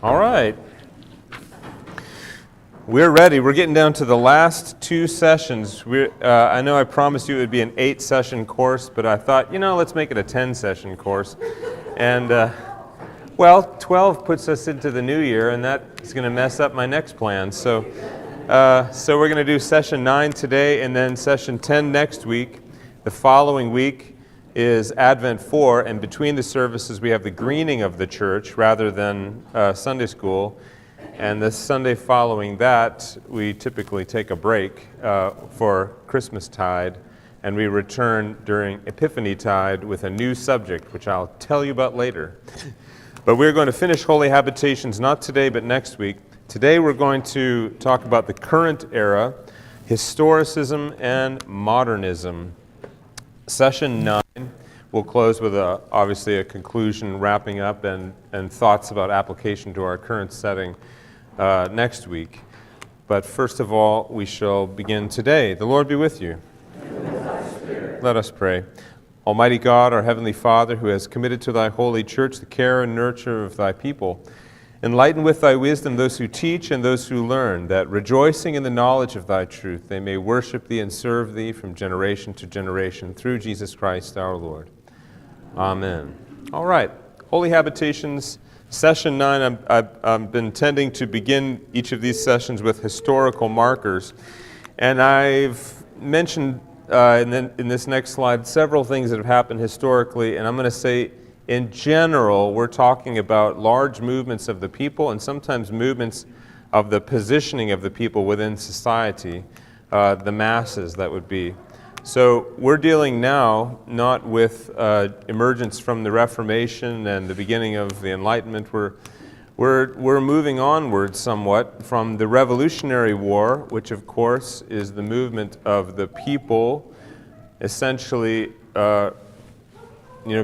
All right. We're ready. We're getting down to the last two sessions. I know I promised you it would be an 8-session course, but I thought, let's make it a 10-session course. And, 12 puts us into the new year, and that is going to mess up my next plan. So we're going to do session 9 today, and then session 10 next week. The following week is Advent 4, and between the services we have the greening of the church rather than Sunday school. And the Sunday following that, we typically take a break for Christmastide, and we return during Epiphany-tide with a new subject, which I'll tell you about later. But we're going to finish Holy Habitations not today, but next week. Today we're going to talk about the current era, Historicism and Modernism. Session 9 will close with obviously a conclusion, wrapping up, and thoughts about application to our current setting next week. But first of all, we shall begin today. The Lord be with you. And with thy spirit. Let us pray. Almighty God, our Heavenly Father, who has committed to thy holy church the care and nurture of thy people, enlighten with thy wisdom those who teach and those who learn, that rejoicing in the knowledge of thy truth, they may worship thee and serve thee from generation to generation, through Jesus Christ our Lord. Amen. All right. Holy Habitations, Session 9. I've been tending to begin each of these sessions with historical markers. And I've mentioned in this next slide several things that have happened historically. And I'm going to say, in general, we're talking about large movements of the people and sometimes movements of the positioning of the people within society, the masses that would be. So we're dealing now not with emergence from the Reformation and the beginning of the Enlightenment. We're moving onward somewhat from the Revolutionary War, which of course is the movement of the people, essentially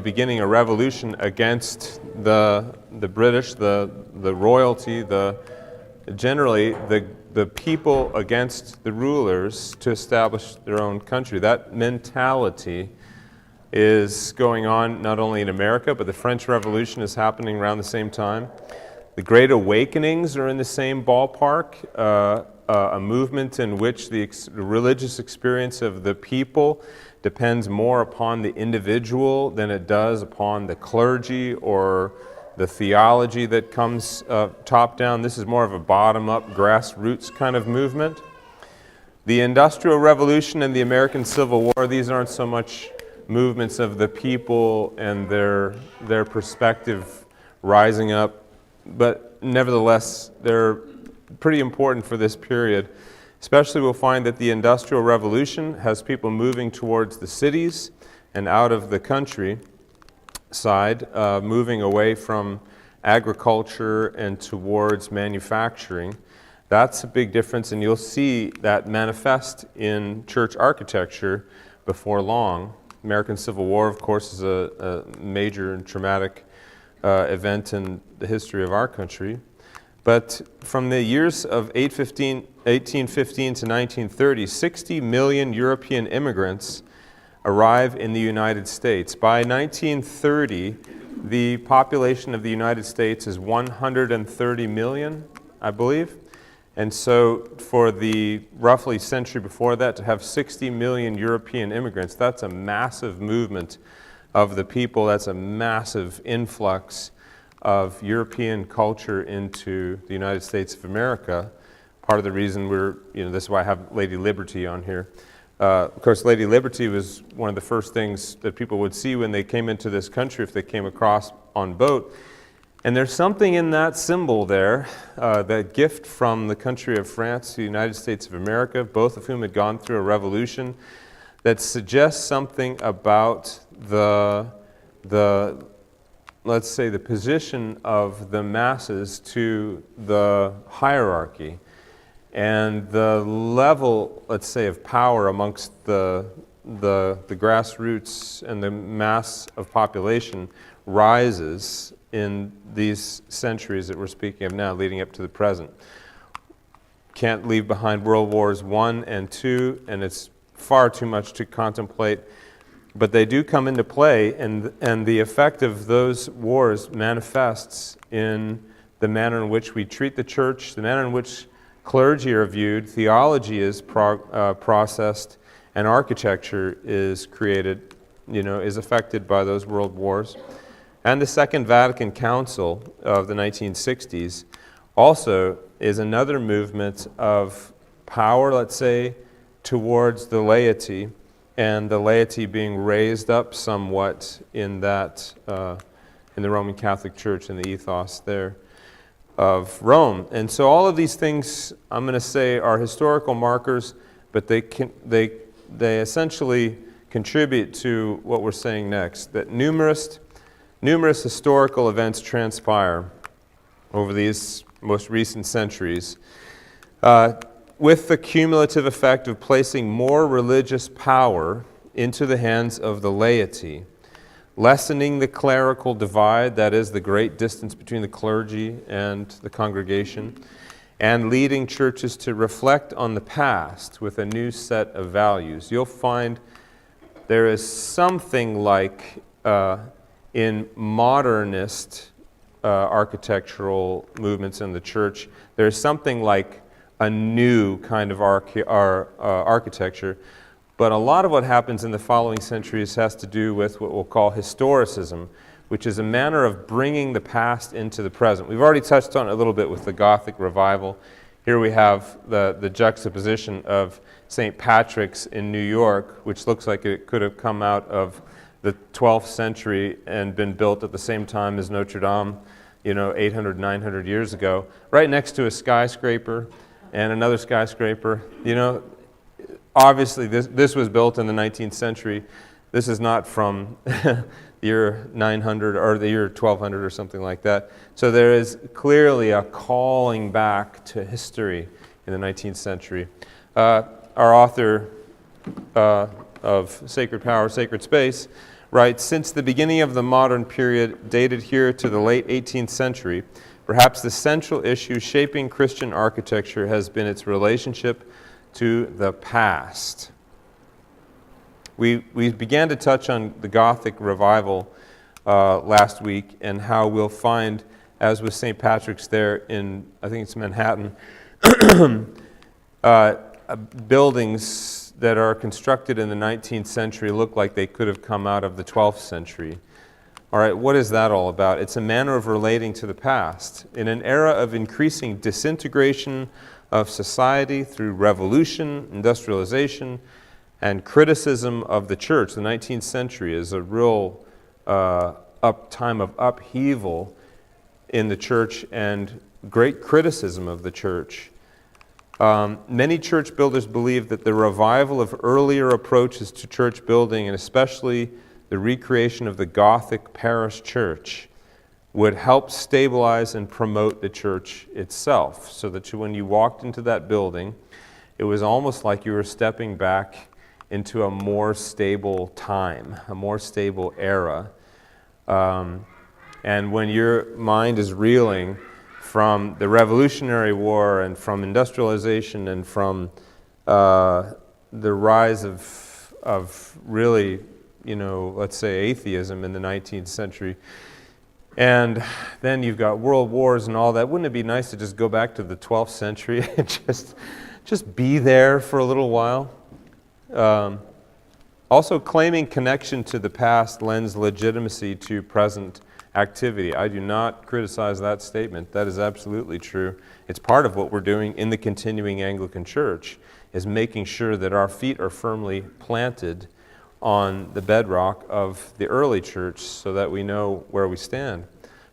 beginning a revolution against the British, the royalty, generally the people against the rulers to establish their own country. That mentality is going on not only in America, but the French Revolution is happening around the same time. The Great Awakenings are in the same ballpark, a movement in which the religious experience of the people depends more upon the individual than it does upon the clergy or the theology that comes top down. This is more of a bottom-up, grassroots kind of movement. The Industrial Revolution and the American Civil War, these aren't so much movements of the people and their perspective rising up, but nevertheless, they're pretty important for this period. Especially we'll find that the Industrial Revolution has people moving towards the cities and out of the country side, moving away from agriculture and towards manufacturing. That's a big difference, and you'll see that manifest in church architecture before long. American Civil War, of course, is a major and traumatic event in the history of our country. But from the years of 1815 to 1930, 60 million European immigrants arrive in the United States. By 1930, the population of the United States is 130 million, I believe. And so for the roughly century before that, to have 60 million European immigrants, that's a massive movement of the people. That's a massive influx of European culture into the United States of America. Part of the reason this is why I have Lady Liberty on here. Of course, Lady Liberty was one of the first things that people would see when they came into this country if they came across on boat. And there's something in that symbol there, that gift from the country of France to the United States of America, both of whom had gone through a revolution, that suggests something about let's say, the position of the masses to the hierarchy. And the level, let's say, of power amongst the grassroots and the mass of population rises in these centuries that we're speaking of now, leading up to the present. Can't leave behind World Wars I and II, and it's far too much to contemplate. But they do come into play, and the effect of those wars manifests in the manner in which we treat the church, the manner in which clergy are viewed, theology is processed, and architecture is created, is affected by those world wars. And the Second Vatican Council of the 1960s also is another movement of power, let's say, towards the laity, and the laity being raised up somewhat in that, in the Roman Catholic Church, in the ethos there of Rome. And so all of these things, I'm going to say, are historical markers, but they essentially contribute to what we're saying next, that numerous historical events transpire over these most recent centuries with the cumulative effect of placing more religious power into the hands of the laity, lessening the clerical divide, that is, the great distance between the clergy and the congregation, and leading churches to reflect on the past with a new set of values. You'll find there is something like, in modernist architectural movements in the church, there's something like a new kind of architecture. But a lot of what happens in the following centuries has to do with what we'll call historicism, which is a manner of bringing the past into the present. We've already touched on it a little bit with the Gothic revival. Here we have the juxtaposition of St. Patrick's in New York, which looks like it could have come out of the 12th century and been built at the same time as Notre Dame, 800, 900 years ago, right next to a skyscraper and another skyscraper. Obviously, this was built in the 19th century. This is not from the year 900 or the year 1200 or something like that. So there is clearly a calling back to history in the 19th century. Our author of Sacred Power, Sacred Space writes, "Since the beginning of the modern period, dated here to the late 18th century, perhaps the central issue shaping Christian architecture has been its relationship to the past." We began to touch on the Gothic revival last week, and how we'll find, as with St. Patrick's there in, I think it's Manhattan, buildings that are constructed in the 19th century look like they could have come out of the 12th century. All right, what is that all about? It's a manner of relating to the past. In an era of increasing disintegration of society through revolution, industrialization, and criticism of the church, the 19th century is a real time of upheaval in the church and great criticism of the church. Many church builders believe that the revival of earlier approaches to church building, and especially the recreation of the Gothic parish church, would help stabilize and promote the church itself, so that when you walked into that building, it was almost like you were stepping back into a more stable time, a more stable era. And when your mind is reeling from the Revolutionary War and from industrialization and from the rise of really, let's say atheism in the 19th century, and then you've got world wars and all that, wouldn't it be nice to just go back to the 12th century and just be there for a little while? Also, claiming connection to the past lends legitimacy to present activity. I do not criticize that statement. That is absolutely true. It's part of what we're doing in the continuing Anglican Church, is making sure that our feet are firmly planted on the bedrock of the early church so that we know where we stand.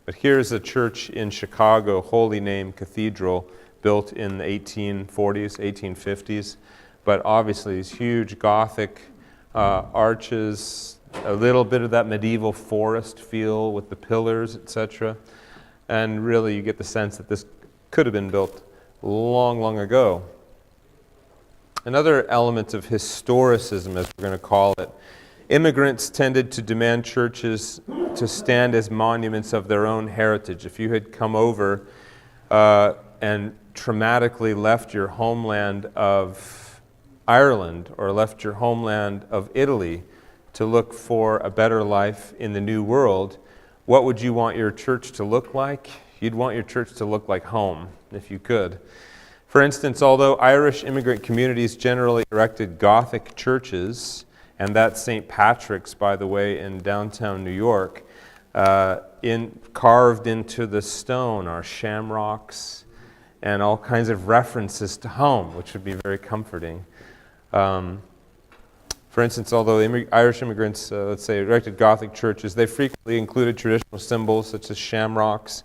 But here's a church in Chicago, Holy Name Cathedral, built in the 1840s, 1850s, but obviously these huge Gothic arches, a little bit of that medieval forest feel with the pillars, etc. And really you get the sense that this could have been built long, long ago. Another element of historicism, as we're going to call it, immigrants tended to demand churches to stand as monuments of their own heritage. If you had come over and traumatically left your homeland of Ireland or left your homeland of Italy to look for a better life in the New World, what would you want your church to look like? You'd want your church to look like home, if you could. For instance, although Irish immigrant communities generally erected Gothic churches, and that's St. Patrick's, by the way, in downtown New York, carved into the stone are shamrocks and all kinds of references to home, which would be very comforting. For instance, although Irish immigrants, let's say, erected Gothic churches, they frequently included traditional symbols such as shamrocks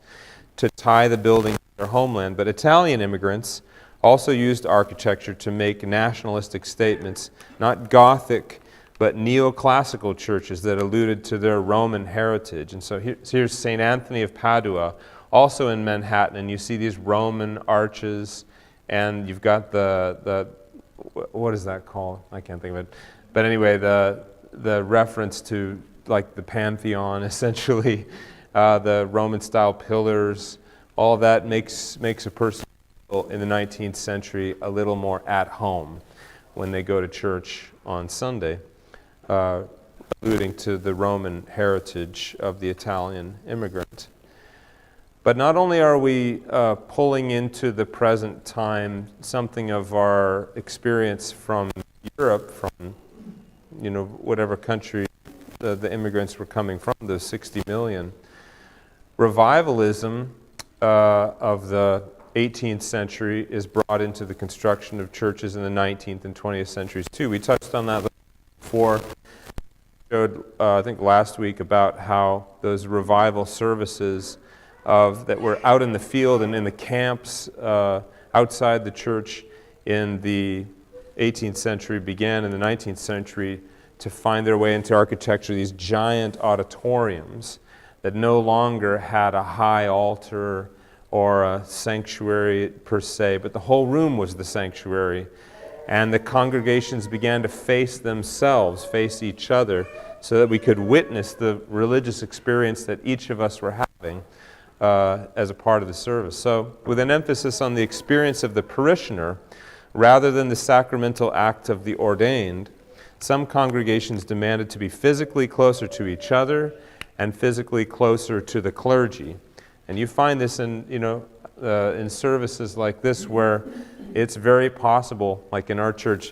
to tie the building to their homeland. But Italian immigrants also used architecture to make nationalistic statements, not Gothic, but neoclassical churches that alluded to their Roman heritage. And so here's St. Anthony of Padua, also in Manhattan, and you see these Roman arches, and you've got what is that called? I can't think of it. But anyway, the reference to like the Pantheon, essentially, the Roman-style pillars, all of that makes a person in the 19th century a little more at home when they go to church on Sunday, alluding to the Roman heritage of the Italian immigrant. But not only are we pulling into the present time something of our experience from Europe, from whatever country the immigrants were coming from, those 60 million. Revivalism of the 18th century is brought into the construction of churches in the 19th and 20th centuries too. We touched on that before. Showed, I think last week, about how those revival services that were out in the field and in the camps outside the church in the 18th century began in the 19th century to find their way into architecture, these giant auditoriums that no longer had a high altar or a sanctuary per se, but the whole room was the sanctuary. And the congregations began to face themselves, face each other, so that we could witness the religious experience that each of us were having as a part of the service. So, with an emphasis on the experience of the parishioner, rather than the sacramental act of the ordained, some congregations demanded to be physically closer to each other and physically closer to the clergy. And you find this in services like this, where it's very possible, like in our church,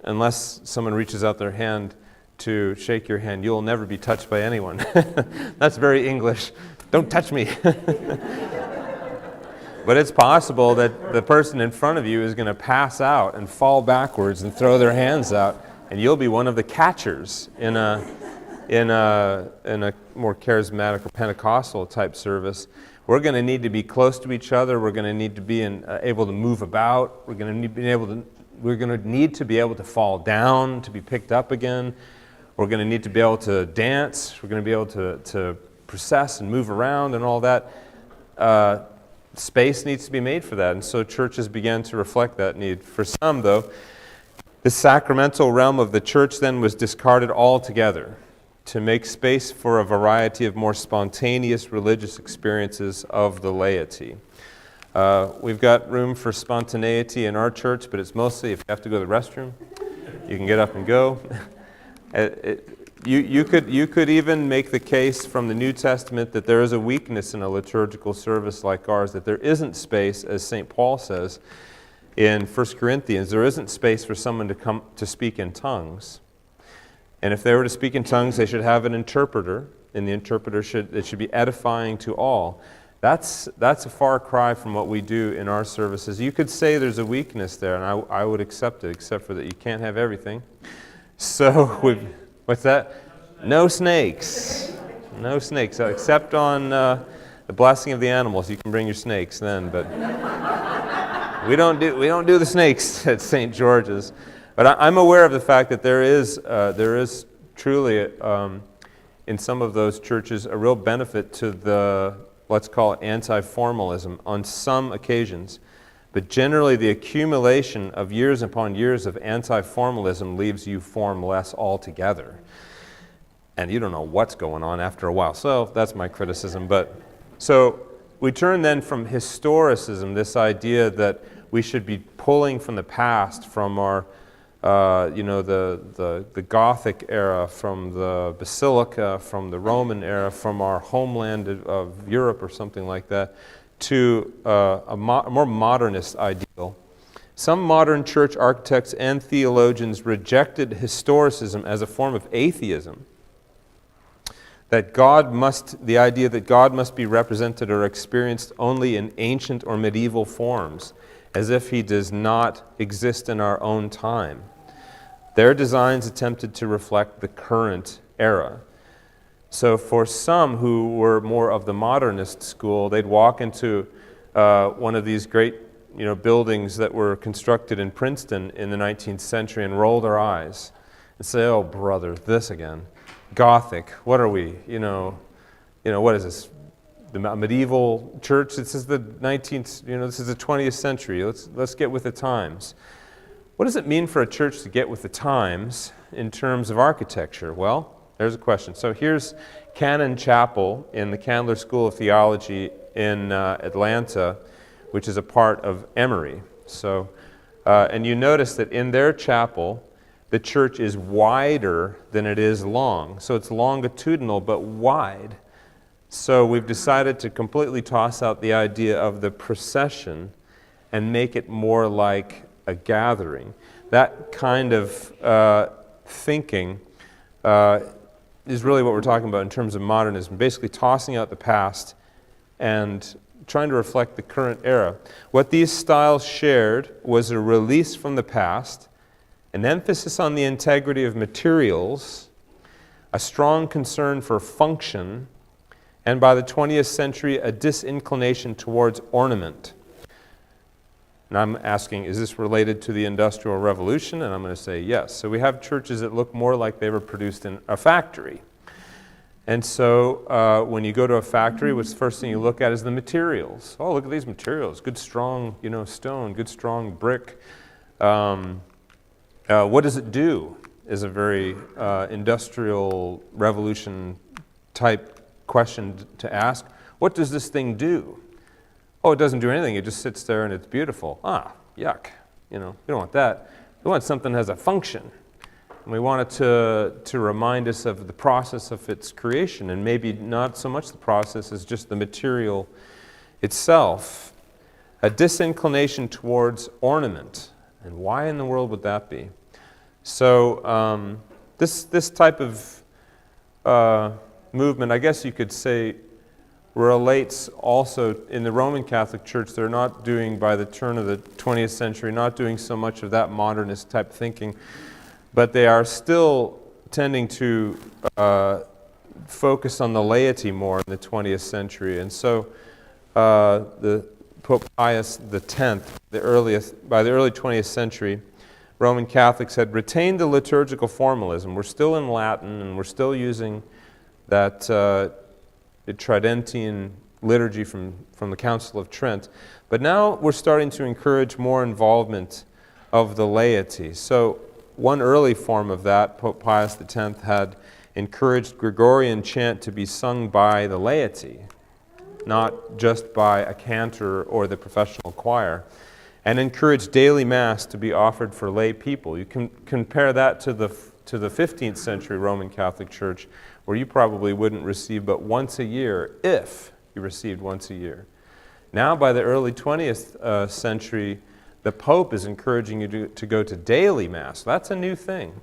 unless someone reaches out their hand to shake your hand, you'll never be touched by anyone. That's very English. Don't touch me. But it's possible that the person in front of you is going to pass out and fall backwards and throw their hands out, and you'll be one of the catchers in a more charismatic or Pentecostal type service. We're going to need to be close to each other. We're going to need to be able to move about. We're going to need to be able to fall down, to be picked up again. We're going to need to be able to dance. We're going to be able to process and move around and all that. Space needs to be made for that, and so churches began to reflect that need. For some, though, the sacramental realm of the church then was discarded altogether to make space for a variety of more spontaneous religious experiences of the laity. We've got room for spontaneity in our church, but it's mostly if you have to go to the restroom, you can get up and go. You could even make the case from the New Testament that there is a weakness in a liturgical service like ours, that there isn't space, as St. Paul says in 1 Corinthians, there isn't space for someone to come to speak in tongues. And if they were to speak in tongues, they should have an interpreter, and the interpreter should be edifying to all. That's a far cry from what we do in our services. You could say there's a weakness there, and I would accept it, except for that you can't have everything. So, what's that? No snakes. No snakes, except on the blessing of the animals. You can bring your snakes then, but we don't do the snakes at St. George's. But I'm aware of the fact that there is truly in some of those churches a real benefit to the, let's call it, anti-formalism on some occasions. But generally, the accumulation of years upon years of anti-formalism leaves you formless altogether. And you don't know what's going on after a while. So that's my criticism. So we turn then from historicism, this idea that we should be pulling from the past, from our the Gothic era, from the Basilica, from the Roman era, from our homeland of Europe or something like that, to a more modernist ideal. Some modern church architects and theologians rejected historicism as a form of atheism. The idea that God must be represented or experienced only in ancient or medieval forms, as if he does not exist in our own time. Their designs attempted to reflect the current era. So for some who were more of the modernist school, they'd walk into one of these great buildings that were constructed in Princeton in the 19th century and roll their eyes and say, "Oh, brother, this again. Gothic, what are we? What is this? The medieval church? This is the 19th, this is the 20th century. Let's get with the times." What does it mean for a church to get with the times in terms of architecture? Well, there's a question. So here's Cannon Chapel in the Candler School of Theology in Atlanta, which is a part of Emory. So, and you notice that in their chapel, the church is wider than it is long. So it's longitudinal but wide. So we've decided to completely toss out the idea of the procession and make it more like a gathering. That kind of thinking is really what we're talking about in terms of modernism, basically tossing out the past and trying to reflect the current era. What these styles shared was a release from the past, an emphasis on the integrity of materials, a strong concern for function, and by the 20th century, a disinclination towards ornament. And I'm asking, is this related to the Industrial Revolution? And I'm going to say yes. So we have churches that look more like they were produced in a factory. And so when you go to a factory, what's the first thing you look at is the materials. Oh, look at these materials. Good, strong, stone, good, strong brick. What does it do is a very Industrial Revolution type question to ask. What does this thing do? Oh, it doesn't do anything. It just sits there and it's beautiful. Ah, yuck. We don't want that. We want something that has a function. And we want it to remind us of the process of its creation, and maybe not so much the process as just the material itself. A disinclination towards ornament. And why in the world would that be? So this type of movement, I guess you could say, relates also in the Roman Catholic Church. They're not doing, by the turn of the 20th century, not doing so much of that modernist type thinking, but they are still tending to focus on the laity more in the 20th century. And so the Pope Pius X, by the early 20th century, Roman Catholics had retained the liturgical formalism. We're still in Latin, and we're still using that the Tridentine liturgy from the Council of Trent. But now we're starting to encourage more involvement of the laity. So one early form of that, Pope Pius X had encouraged Gregorian chant to be sung by the laity, not just by a cantor or the professional choir, and encouraged daily Mass to be offered for lay people. You can compare that to the 15th century Roman Catholic Church, where you probably wouldn't receive but once a year, if you received once a year. Now, by the early 20th century, the Pope is encouraging you to go to daily Mass. That's a new thing.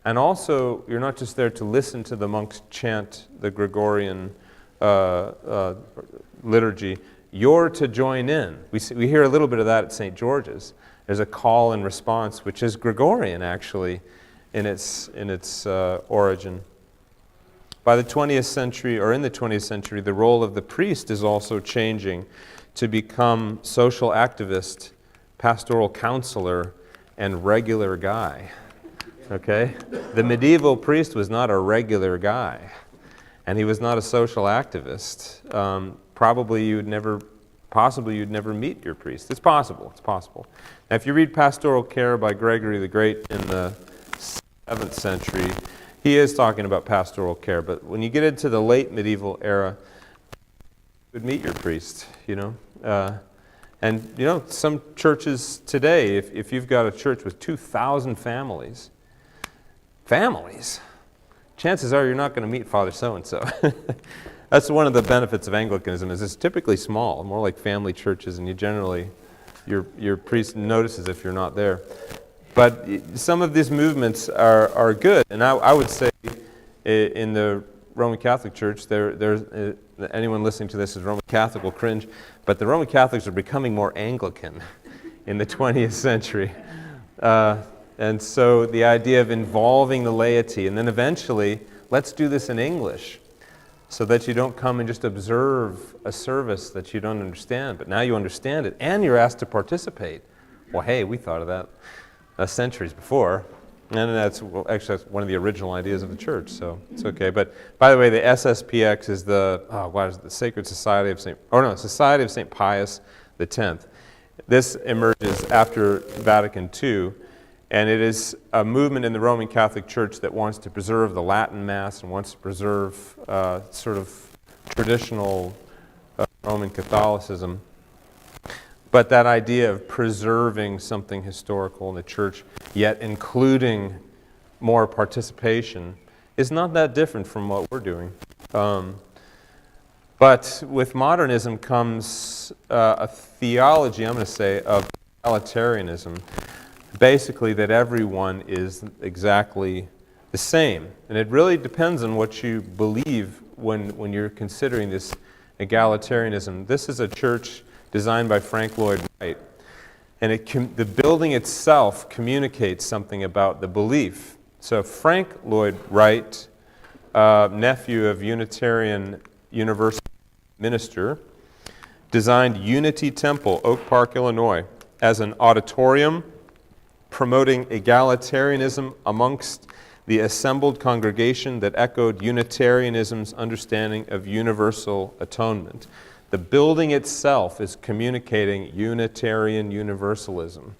And also, you're not just there to listen to the monks chant the Gregorian liturgy. You're to join in. We hear a little bit of that at St. George's. There's a call and response, which is Gregorian, actually, in its origin. By the 20th century, or in the 20th century, the role of the priest is also changing to become social activist, pastoral counselor, and regular guy. Okay? The medieval priest was not a regular guy, and he was not a social activist. Possibly you'd never meet your priest. It's possible. Now, if you read Pastoral Care by Gregory the Great in the 7th century, he is talking about pastoral care, but when you get into the late medieval era, you would meet your priest, and And some churches today, if you've got a church with 2,000 families, chances are you're not going to meet Father so-and-so. That's one of the benefits of Anglicanism, is it's typically small, more like family churches, and your priest notices if you're not there. But some of these movements are good, and I would say in the Roman Catholic Church, anyone listening to this is Roman Catholic will cringe, but the Roman Catholics are becoming more Anglican in the 20th century. And so the idea of involving the laity, and then eventually, let's do this in English, so that you don't come and just observe a service that you don't understand, but now you understand it, and you're asked to participate. Well, hey, we thought of that centuries before, and that's one of the original ideas of the church, so it's okay. But by the way, the SSPX is the Sacred Society of Society of St. Pius X. This emerges after Vatican II, and it is a movement in the Roman Catholic Church that wants to preserve the Latin Mass and wants to preserve sort of traditional Roman Catholicism. But that idea of preserving something historical in the church, yet including more participation, is not that different from what we're doing. But with modernism comes a theology, I'm going to say, of egalitarianism. Basically, that everyone is exactly the same. And it really depends on what you believe when you're considering this egalitarianism. This is a church designed by Frank Lloyd Wright. And the building itself communicates something about the belief. So Frank Lloyd Wright, nephew of Unitarian Universal minister, designed Unity Temple, Oak Park, Illinois, as an auditorium promoting egalitarianism amongst the assembled congregation that echoed Unitarianism's understanding of universal atonement. The building itself is communicating Unitarian Universalism.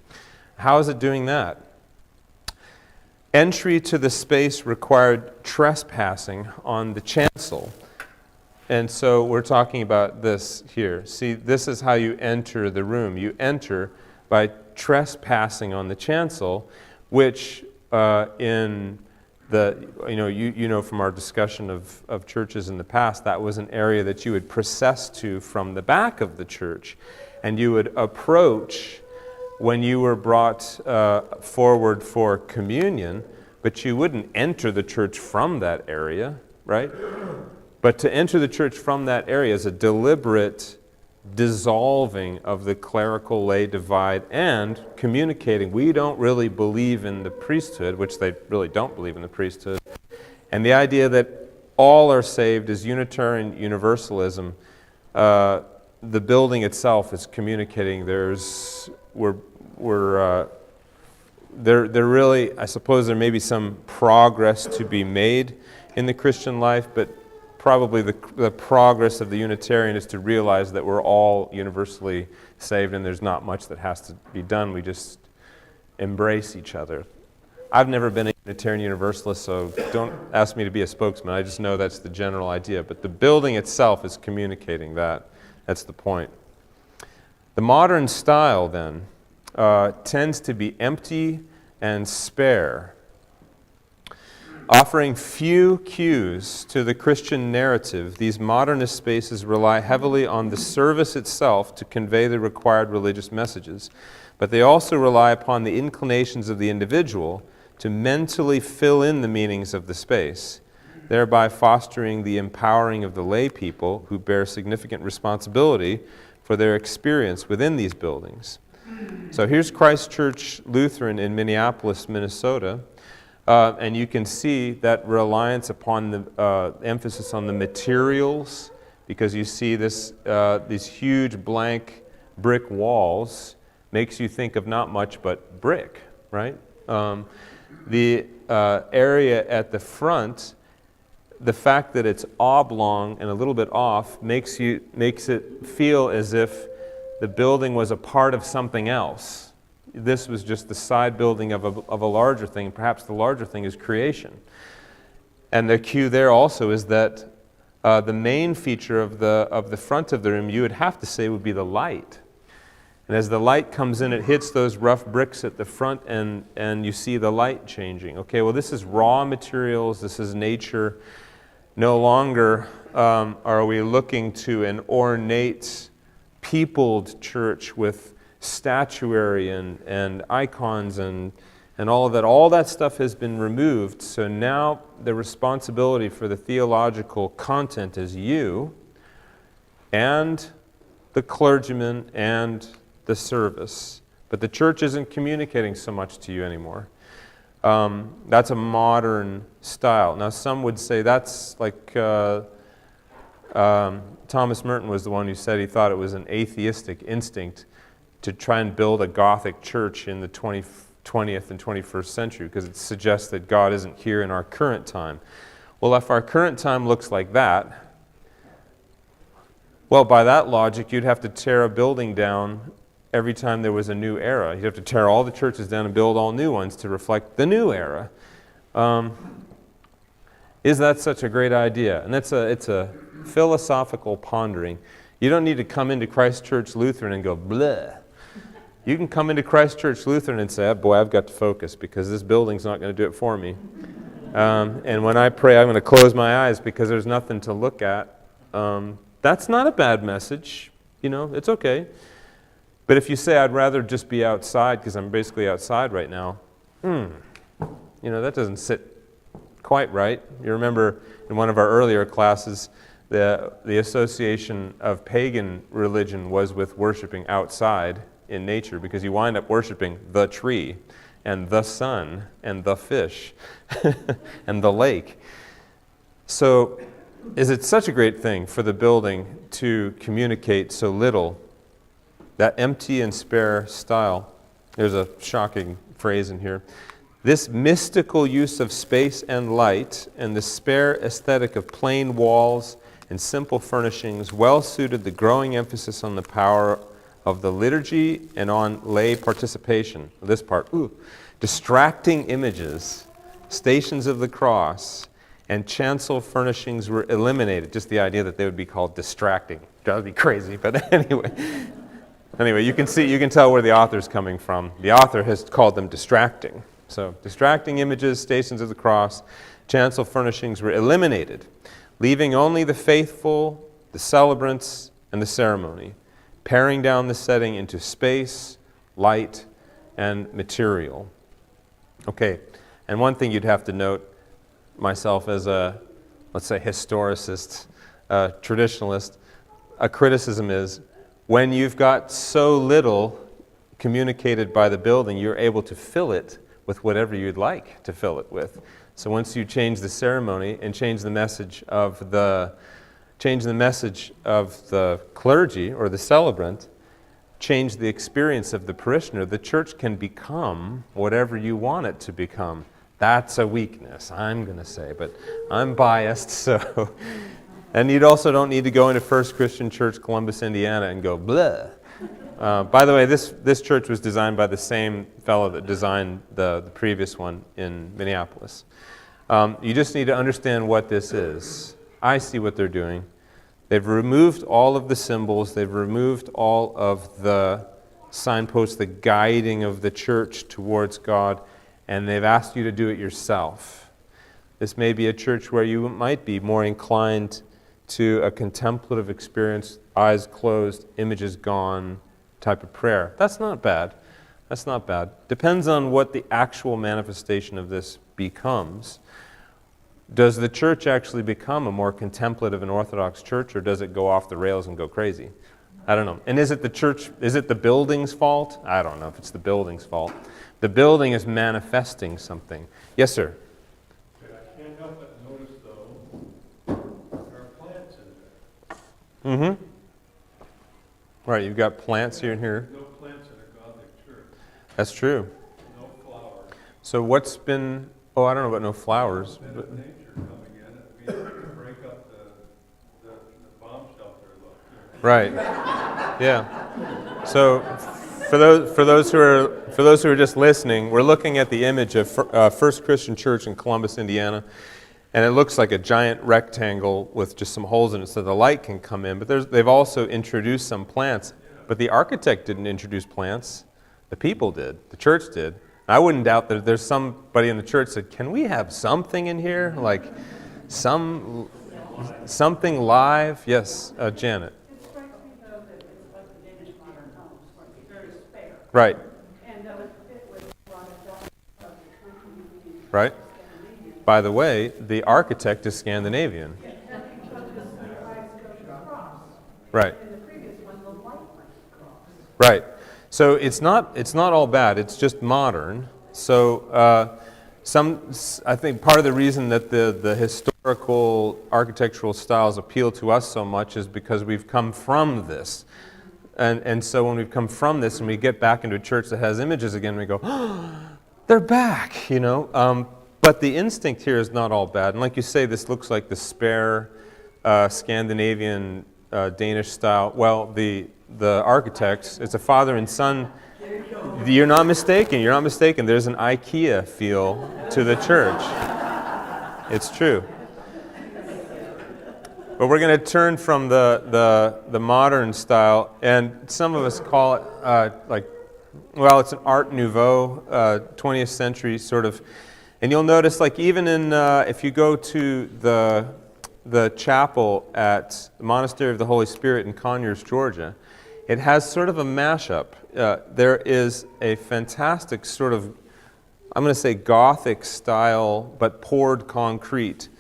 How is it doing that? Entry to the space required trespassing on the chancel. And so we're talking about this here. See, this is how you enter the room. You enter by trespassing on the chancel, which in the, from our discussion of churches in the past, that was an area that you would process to from the back of the church. And you would approach when you were brought forward for communion, but you wouldn't enter the church from that area, right? But to enter the church from that area is a deliberate dissolving of the clerical lay divide and communicating we don't really believe in the priesthood, which they really don't believe in the priesthood, and the idea that all are saved is Unitarian Universalism. The building itself is communicating there really, I suppose there may be some progress to be made in the Christian life, but probably the progress of the Unitarian is to realize that we're all universally saved and there's not much that has to be done. We just embrace each other. I've never been a Unitarian Universalist, so don't ask me to be a spokesman. I just know that's the general idea. But the building itself is communicating that. That's the point. The modern style, then, tends to be empty and spare, offering few cues to the Christian narrative. These modernist spaces rely heavily on the service itself to convey the required religious messages, but they also rely upon the inclinations of the individual to mentally fill in the meanings of the space, thereby fostering the empowering of the lay people who bear significant responsibility for their experience within these buildings. So here's Christ Church Lutheran in Minneapolis, Minnesota. And you can see that reliance upon the emphasis on the materials, because you see these huge blank brick walls makes you think of not much but brick, right? The area at the front, the fact that it's oblong and a little bit off makes it feel as if the building was a part of something else. This was just the side building of a larger thing. Perhaps the larger thing is creation. And the cue there also is that the main feature of the front of the room, you would have to say, would be the light. And as the light comes in, it hits those rough bricks at the front, and you see the light changing. Okay, well, this is raw materials. This is nature. No longer are we looking to an ornate, peopled church with statuary and icons and all of that. All that stuff has been removed. So now the responsibility for the theological content is you and the clergyman and the service. But the church isn't communicating so much to you anymore. That's a modern style. Now some would say that's like Thomas Merton was the one who said he thought it was an atheistic instinct to try and build a Gothic church in the 20th and 21st century because it suggests that God isn't here in our current time. Well, if our current time looks like that, well, by that logic, you'd have to tear a building down every time there was a new era. You'd have to tear all the churches down and build all new ones to reflect the new era. Is that such a great idea? And it's a philosophical pondering. You don't need to come into Christ Church Lutheran and go, bleh. You can come into Christ Church Lutheran and say, oh, boy, I've got to focus because this building's not going to do it for me. And when I pray, I'm going to close my eyes because there's nothing to look at. That's not a bad message. You know, it's okay. But if you say, I'd rather just be outside because I'm basically outside right now, you know, that doesn't sit quite right. You remember in one of our earlier classes, the association of pagan religion was with worshiping outside in nature because you wind up worshiping the tree and the sun and the fish and the lake. So is it such a great thing for the building to communicate so little? That empty and spare style. There's a shocking phrase in here. This mystical use of space and light and the spare aesthetic of plain walls and simple furnishings well suited the growing emphasis on the power of the liturgy and on lay participation. This part, distracting images, stations of the cross, and chancel furnishings were eliminated. Just the idea that they would be called distracting. That would be crazy, but anyway. Anyway, you can tell where the author's coming from. The author has called them distracting. So, distracting images, stations of the cross, chancel furnishings were eliminated, leaving only the faithful, the celebrants, and the ceremony, paring down the setting into space, light, and material. Okay, and one thing you'd have to note, myself as a, let's say, historicist, traditionalist, a criticism is, when you've got so little communicated by the building, you're able to fill it with whatever you'd like to fill it with. So once you change the ceremony and change the message of the clergy or the celebrant, change the experience of the parishioner, the church can become whatever you want it to become. That's a weakness, I'm going to say, but I'm biased, so... And you also don't need to go into First Christian Church, Columbus, Indiana, and go, bleh. By the way, this church was designed by the same fellow that designed the previous one in Minneapolis. You just need to understand what this is. I see what they're doing. They've removed all of the symbols. They've removed all of the signposts, the guiding of the church towards God, and they've asked you to do it yourself. This may be a church where you might be more inclined to a contemplative experience, eyes closed, images gone type of prayer. That's not bad. That's not bad. Depends on what the actual manifestation of this becomes. Does the church actually become a more contemplative and orthodox church, or does it go off the rails and go crazy? I don't know. And is it the building's fault? I don't know if it's the building's fault. The building is manifesting something. Yes, sir? I can't help but notice, though, there are plants in there. Mm-hmm. Right, you've got plants here and here. No plants in a Gothic church. That's true. No flowers. So what's been... Oh, I don't know about no flowers. There's been nature coming in, and we have to break up the bomb shelter. Right. Yeah. So for those who are just listening, we're looking at the image of First Christian Church in Columbus, Indiana, and it looks like a giant rectangle with just some holes in it so the light can come in. But they've also introduced some plants. But the architect didn't introduce plants. The people did. The church did. I wouldn't doubt that there's somebody in the church that said, can we have something in here? Like something live? Yes, Janet. It strikes me though that it's like the Danish modern homes, where it's very spare. Right, And that would fit with a lot of the continuity. right. By the way, the architect is Scandinavian. And because the eyes go across. Right. In the previous one, the light went across. Right. So it's not all bad. It's just modern. So I think part of the reason that the historical architectural styles appeal to us so much is because we've come from this. And so when we've come from this and we get back into a church that has images again, we go, oh, they're back, you know. But the instinct here is not all bad. And like you say, this looks like the spare Scandinavian Danish style. Well, the architects, it's a father and son. You're not mistaken. You're not mistaken. There's an IKEA feel to the church. It's true. But we're going to turn from the modern style, and some of us call it it's an Art Nouveau, 20th century sort of. And you'll notice, like even in if you go to the chapel at the Monastery of the Holy Spirit in Conyers, Georgia, it has sort of a mashup. There is a fantastic sort of, I'm going to say Gothic style, but poured concrete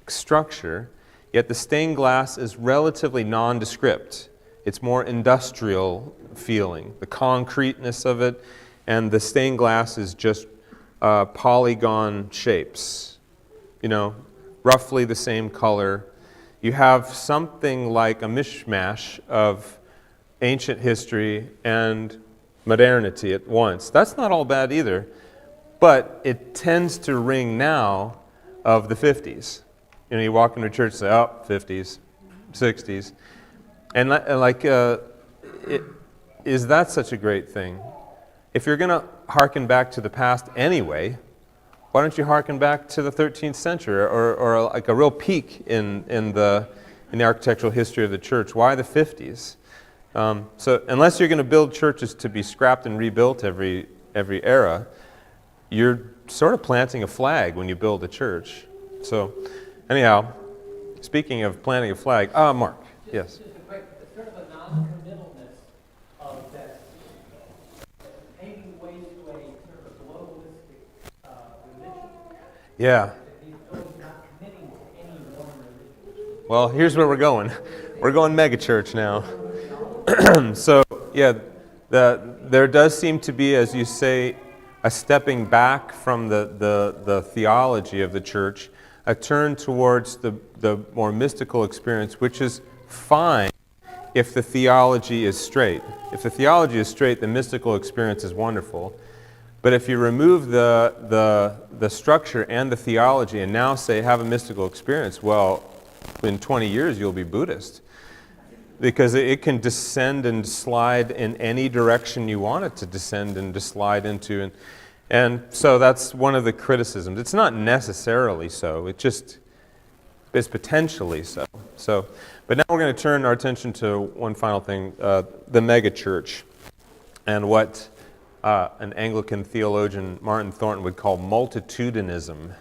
structure, yet the stained glass is relatively nondescript. It's more industrial feeling, the concreteness of it, and the stained glass is just polygon shapes, you know, roughly the same color. You have something like a mishmash of ancient history and modernity at once. That's not all bad either, but it tends to ring now of the 50s. You know, you walk into a church and say, oh, 50s, 60s. Is that such a great thing? If you're going to hearken back to the past anyway, why don't you hearken back to the 13th century or like a real peak in the architectural history of the church? Why the 50s? So unless you're going to build churches to be scrapped and rebuilt every era, you're sort of planting a flag when you build a church. So anyhow, speaking of planting a flag, Mark, yes. Just a quick, sort of a non-committalness of that paving way to a sort of globalistic religion. Yeah. He's really not committing to any one religion. Well, here's where we're going. We're going megachurch now. So, yeah, there does seem to be, as you say, a stepping back from the theology of the church, a turn towards the more mystical experience, which is fine if the theology is straight. If the theology is straight, the mystical experience is wonderful. But if you remove the structure and the theology and now say have a mystical experience, well, in 20 years you'll be Buddhist. Because it can descend and slide in any direction you want it to descend and to slide into. And so that's one of the criticisms. It's not necessarily so. It just is potentially so. But now we're going to turn our attention to one final thing, the megachurch, and what an Anglican theologian, Martin Thornton, would call multitudinalism.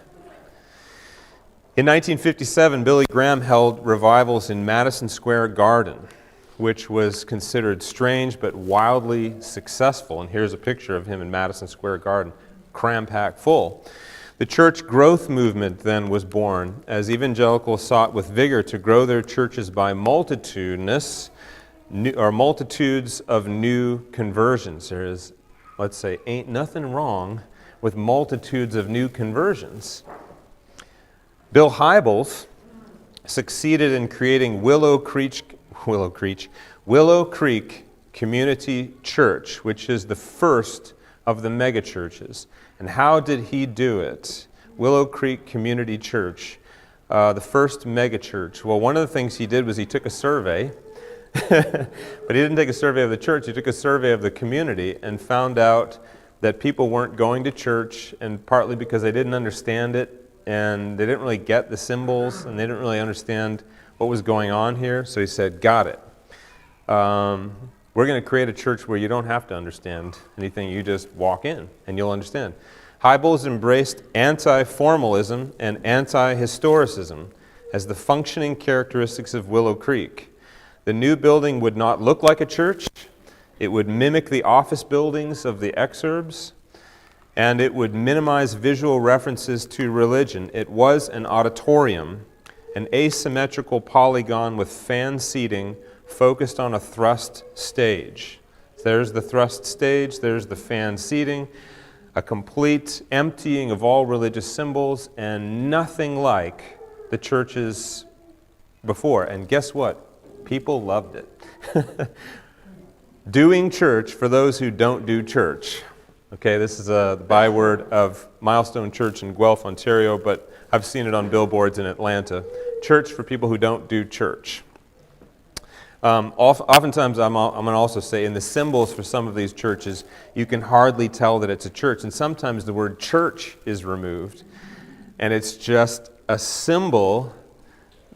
In 1957, Billy Graham held revivals in Madison Square Garden, which was considered strange but wildly successful. And here's a picture of him in Madison Square Garden, cram-packed full. The church growth movement then was born as evangelicals sought with vigor to grow their churches by multitudes of new conversions. There is, let's say, ain't nothing wrong with multitudes of new conversions. Bill Hybels succeeded in creating Willow Creek Community Church, which is the first of the megachurches. And how did he do it? Willow Creek Community Church, the first megachurch. Well, one of the things he did was he took a survey, but he didn't take a survey of the church, he took a survey of the community and found out that people weren't going to church, and partly because they didn't understand it, and they didn't really get the symbols, and they didn't really understand what was going on here. So he said, got it. We're going to create a church where you don't have to understand anything. You just walk in and you'll understand. Hybels embraced anti-formalism and anti-historicism as the functioning characteristics of Willow Creek. The new building would not look like a church. It would mimic the office buildings of the exurbs, and it would minimize visual references to religion. It was an auditorium, an asymmetrical polygon with fan seating focused on a thrust stage. There's the thrust stage, there's the fan seating, a complete emptying of all religious symbols, and nothing like the churches before. And guess what? People loved it. Doing church for those who don't do church. Okay, this is the byword of Milestone Church in Guelph, Ontario, but I've seen it on billboards in Atlanta. Church for people who don't do church. Oftentimes, I'm going to also say in the symbols for some of these churches, you can hardly tell that it's a church. And sometimes the word church is removed, and it's just a symbol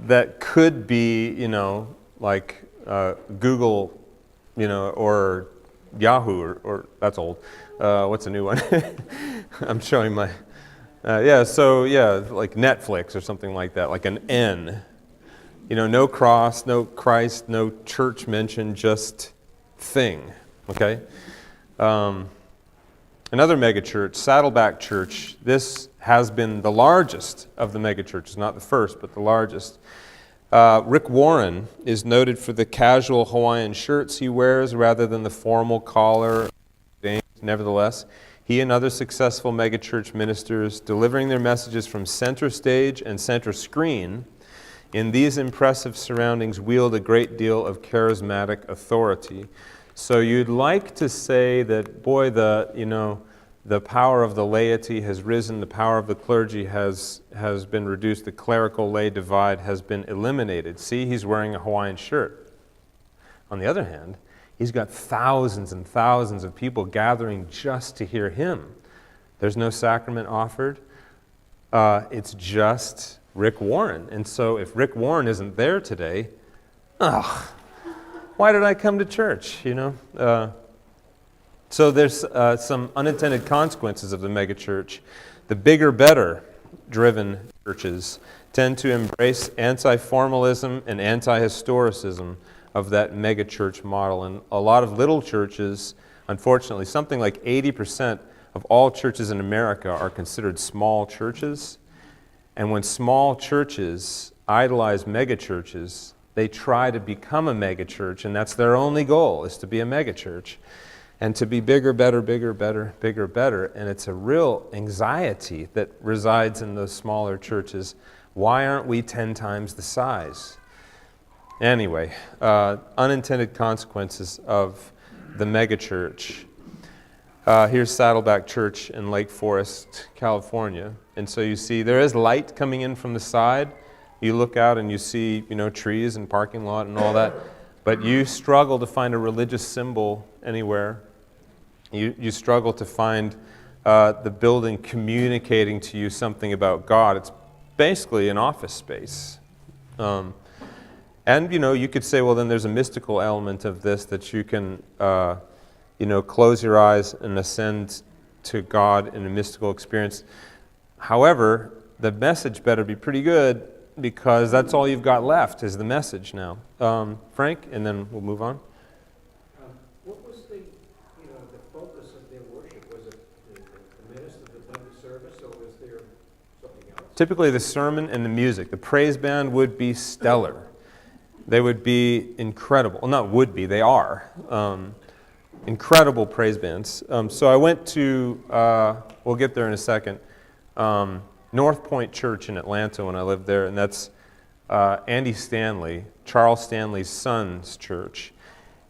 that could be, like Google, or Yahoo, or that's old. What's a new one? I'm showing my, like Netflix or something like that, like an N. No cross, no Christ, no church mention, just thing, okay? Another megachurch, Saddleback Church. This has been the largest of the megachurches, not the first, but the largest. Rick Warren is noted for the casual Hawaiian shirts he wears rather than the formal collar. Nevertheless, he and other successful megachurch ministers delivering their messages from center stage and center screen in these impressive surroundings wield a great deal of charismatic authority. So you'd like to say that, boy, the power of the laity has risen, the power of the clergy has been reduced, the clerical-lay divide has been eliminated. See, he's wearing a Hawaiian shirt. On the other hand, he's got thousands and thousands of people gathering just to hear him. There's no sacrament offered. It's just Rick Warren. And so if Rick Warren isn't there today, why did I come to church, So there's some unintended consequences of the megachurch. The bigger, better driven churches tend to embrace anti-formalism and anti-historicism of that megachurch model. And a lot of little churches, unfortunately, something like 80% of all churches in America are considered small churches. And when small churches idolize megachurches, they try to become a megachurch, and that's their only goal, is to be a megachurch. And to be bigger, better, bigger, better, bigger, better. And it's a real anxiety that resides in those smaller churches. Why aren't we 10 times the size? Anyway, unintended consequences of the megachurch. Here's Saddleback Church in Lake Forest, California. And so you see there is light coming in from the side. You look out and you see, trees and parking lot and all that. But you struggle to find a religious symbol anywhere. You struggle to find the building communicating to you something about God. It's basically an office space. And, you could say, well, then there's a mystical element of this that you can, close your eyes and ascend to God in a mystical experience. However, the message better be pretty good, because that's all you've got left is the message now. Frank, and then we'll move on. What was the focus of their worship? Was it the minister that led the service, or was there something else? Typically the sermon and the music. The praise band would be stellar. They would be incredible. Well, not would be, they are. Incredible praise bands. So I went to, we'll get there in a second, North Point Church in Atlanta when I lived there, and that's Andy Stanley, Charles Stanley's son's church.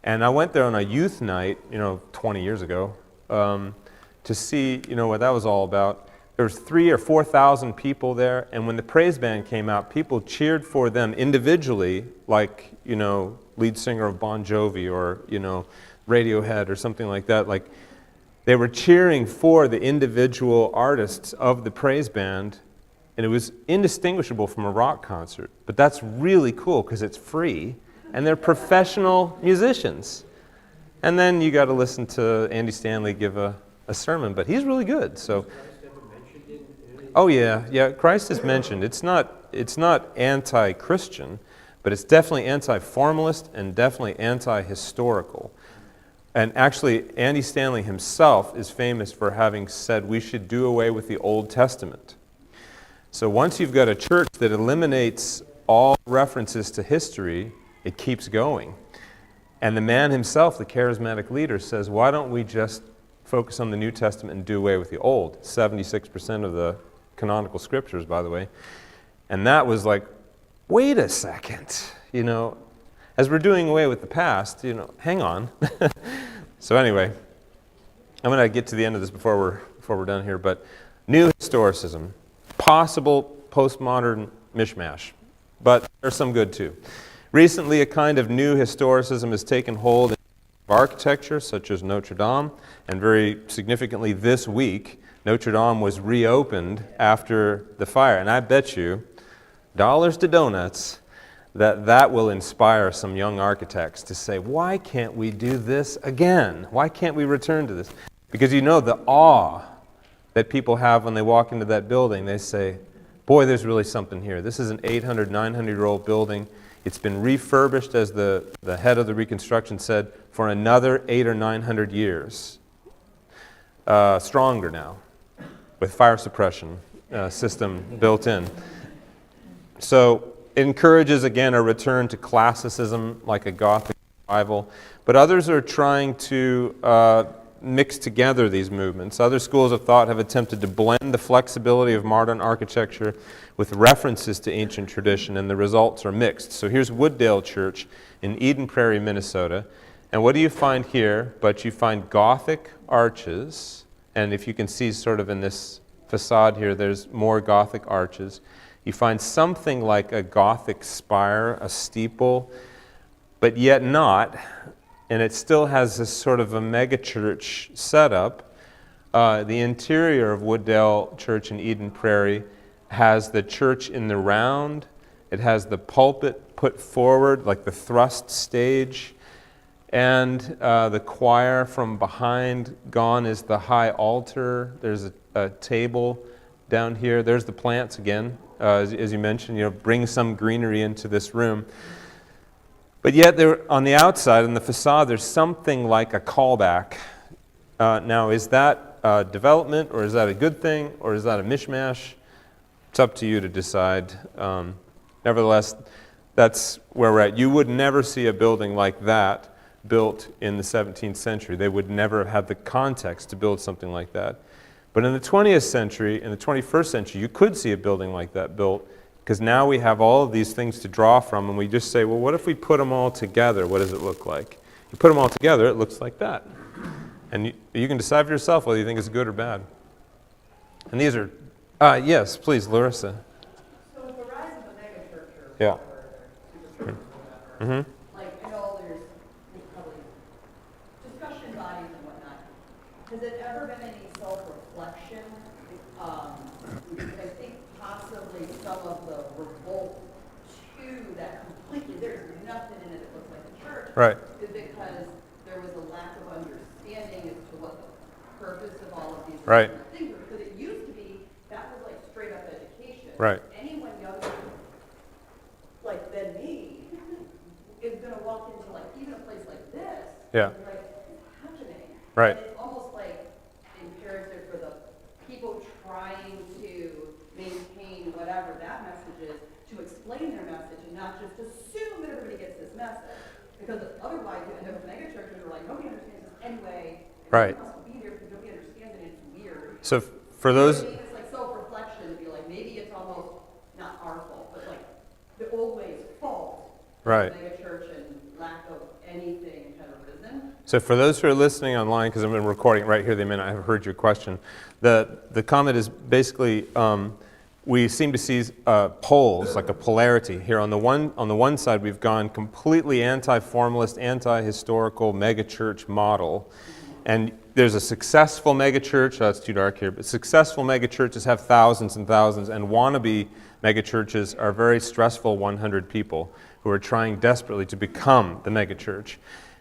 And I went there on a youth night, 20 years ago, to see, what that was all about. There was 3,000 or 4,000 people there, and when the praise band came out, people cheered for them individually, like, lead singer of Bon Jovi or, Radiohead or something like that. Like, they were cheering for the individual artists of the praise band, and it was indistinguishable from a rock concert. But that's really cool because it's free, and they're professional musicians. And then you got to listen to Andy Stanley give a sermon, but he's really good. So, Christ ever mentioned in any? oh yeah, Christ is mentioned. It's not anti-Christian, but it's definitely anti-formalist and definitely anti-historical. And actually, Andy Stanley himself is famous for having said we should do away with the Old Testament. So once you've got a church that eliminates all references to history, it keeps going. And the man himself, the charismatic leader, says, why don't we just focus on the New Testament and do away with the Old? 76% of the canonical scriptures, by the way. And that was like, wait a second, as we're doing away with the past, hang on. So anyway, I'm going to get to the end of this before we're done here, but new historicism, possible postmodern mishmash, but there's some good too. Recently, a kind of new historicism has taken hold in architecture, such as Notre Dame, and very significantly this week, Notre Dame was reopened after the fire. And I bet you, dollars to donuts, that will inspire some young architects to say, why can't we do this again? Why can't we return to this? Because the awe that people have when they walk into that building, they say, boy, there's really something here. This is an 800, 900-year-old building. It's been refurbished, as the head of the reconstruction said, for another 800 or 900 years. Stronger now, with fire suppression system built in. So it encourages, again, a return to classicism, like a Gothic revival. But others are trying to mix together these movements. Other schools of thought have attempted to blend the flexibility of modern architecture with references to ancient tradition, and the results are mixed. So here's Wooddale Church in Eden Prairie, Minnesota. And what do you find here? But you find Gothic arches, and if you can see sort of in this facade here, there's more Gothic arches. You find something like a Gothic spire, a steeple, but yet not. And it still has this sort of a megachurch setup. The interior of Wooddale Church in Eden Prairie has the church in the round. It has the pulpit put forward, like the thrust stage. And the choir from behind, gone is the high altar. There's a table down here. There's the plants again, as you mentioned, bring some greenery into this room. But yet, there, on the outside, in the facade, there's something like a callback. Now, is that development, or is that a good thing, or is that a mishmash? It's up to you to decide. Nevertheless, that's where we're at. You would never see a building like that built in the 17th century. They would never have had the context to build something like that. But in the 20th century, in the 21st century, you could see a building like that built, because now we have all of these things to draw from, and we just say, well, what if we put them all together? What does it look like? You put them all together, it looks like that. And you can decide for yourself whether you think it's good or bad. And these are, yes, please, Larissa. So with the rise of the megachurch or Yeah. whatever, super churches or Mm-hmm. whatever, like, I know there's probably discussion bodies and whatnot. Has it ever been any self-reflection? Because I think possibly some of the revolt to that completely, there's nothing in it that looks like a church. Right. Is because there was a lack of understanding as to what the purpose of all of these Right. things were. Because it used to be, that was like straight up education. Right. Anyone younger, like than me, is gonna walk into like even a place like this. Yeah. And be like, what's happening? Right. And it's almost like imperative for the people trying to maintain whatever that message is, to explain their message and not just assume that everybody gets this message. Because otherwise you end up with megachurches who are like, nobody understands this anyway. And Right. nobody wants to be there because nobody understands it and it's weird. So for those, You know what I mean? It's like self-reflection to be like, maybe it's almost not our fault, but like the old ways' fault. Right. Megachurch and lack of anything had arisen. So for those who are listening online, because I've been recording right here, they may not have heard your question. The comment is basically, we seem to see poles, like a polarity here. On the one side, we've gone completely anti-formalist, anti-historical megachurch model, and there's a successful megachurch. That's too dark here, but successful megachurches have thousands and thousands, and wannabe megachurches are very stressful 100 people who are trying desperately to become the megachurch.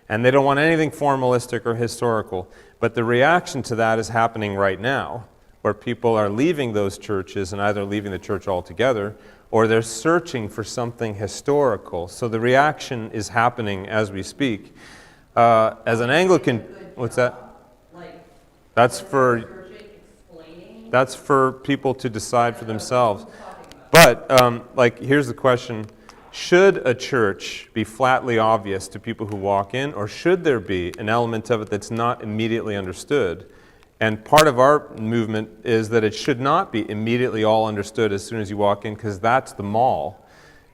And they don't want anything formalistic or historical. But the reaction to that is happening right now, where people are leaving those churches and either leaving the church altogether or they're searching for something historical. So the reaction is happening as we speak. As an Anglican, what's that? Like, That's for explaining. That's for people to decide for themselves. But, like, here's the question. Should a church be flatly obvious to people who walk in, or should there be an element of it that's not immediately understood? And part of our movement is that it should not be immediately all understood as soon as you walk in, because that's the mall.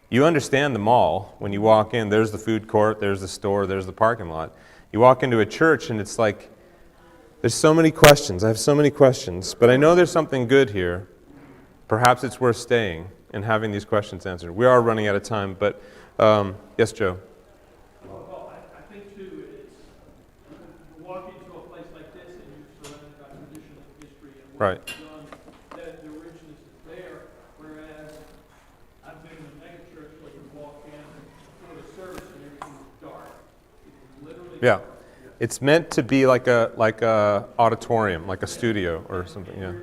You understand the mall when you walk in. There's the food court, there's the store, there's the parking lot. You walk into a church and it's like, there's so many questions. I have so many questions. But I know there's something good here. Perhaps it's worth staying and having these questions answered. We are running out of time, but yes, Joe? Well, I think too, it's, you walk into a place like this and you're surrounded by tradition and history and Right. what's done, that the richness is there, whereas I've been in a mega church where you walk in for the service and everything's dark. It's literally Yeah. dark. It's meant to be like a auditorium, like a studio or something, yeah. You're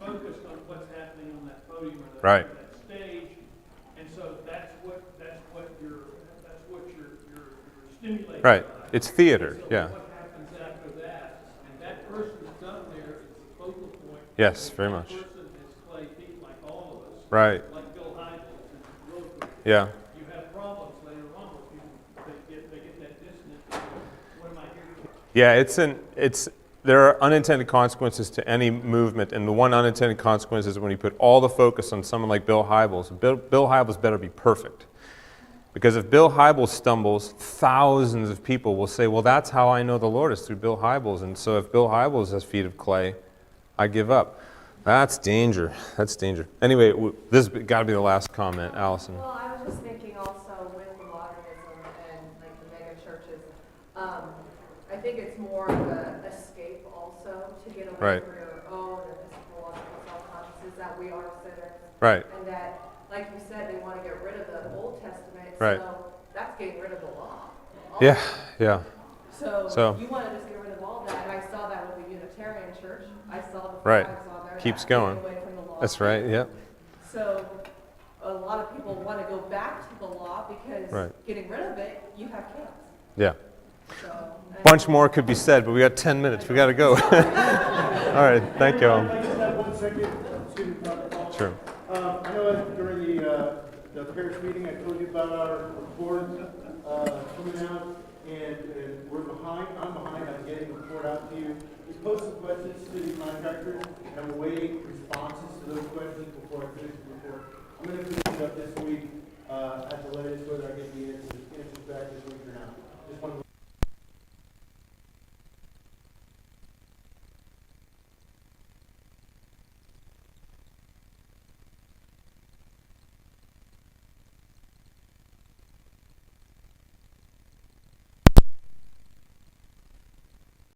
focused on what's happening on that podium or Right. that stage, and so that's what you're stimulated Right. by. It's theater, So yeah. what happens after that, and that person that's up there is the focal point. Yes, And very that much. person is clay feet like all of us. Right. Like Bill Hybels and Will Group. Yeah. You have problems later on with people, they get that dissonance. What am I here for? Yeah, there are unintended consequences to any movement, and the one unintended consequence is when you put all the focus on someone like Bill Hybels. Bill Hybels better be perfect. Because if Bill Hybels stumbles, thousands of people will say, well, that's how I know the Lord is through Bill Hybels. And so if Bill Hybels has feet of clay, I give up. That's danger. That's danger. Anyway, this has got to be the last comment. Allison. Well, I was just thinking also with the modernism and like the mega churches, I think it's more of an escape also to get away Right. from your own epistemological self-consciousness that we are sinners. Right. And that, like you said, they want to get rid of the Old Testament. Right. So that's getting rid of the law. Yeah, yeah. So you want to just get rid of all that. And I saw that with the Unitarian Church. I saw the Right. flags on there. Keeps that going. take away from the law. That's right, yeah. So a lot of people want to go back to the law because Right. getting rid of it, you have chaos. Yeah. So, Bunch more could be said, but we got 10 minutes. We got to go. All right, thank you all. I just have 1 second, excuse me, Dr. Paul. Sure. I know that during the parish meeting, I told you about our report coming out, and we're behind, I'm behind on getting the report out to you. We posted questions to the contractors, and I'm awaiting responses to those questions before I finish the report. I'm going to finish it up this week at the latest, whether I get the answers back this week or not. Just want to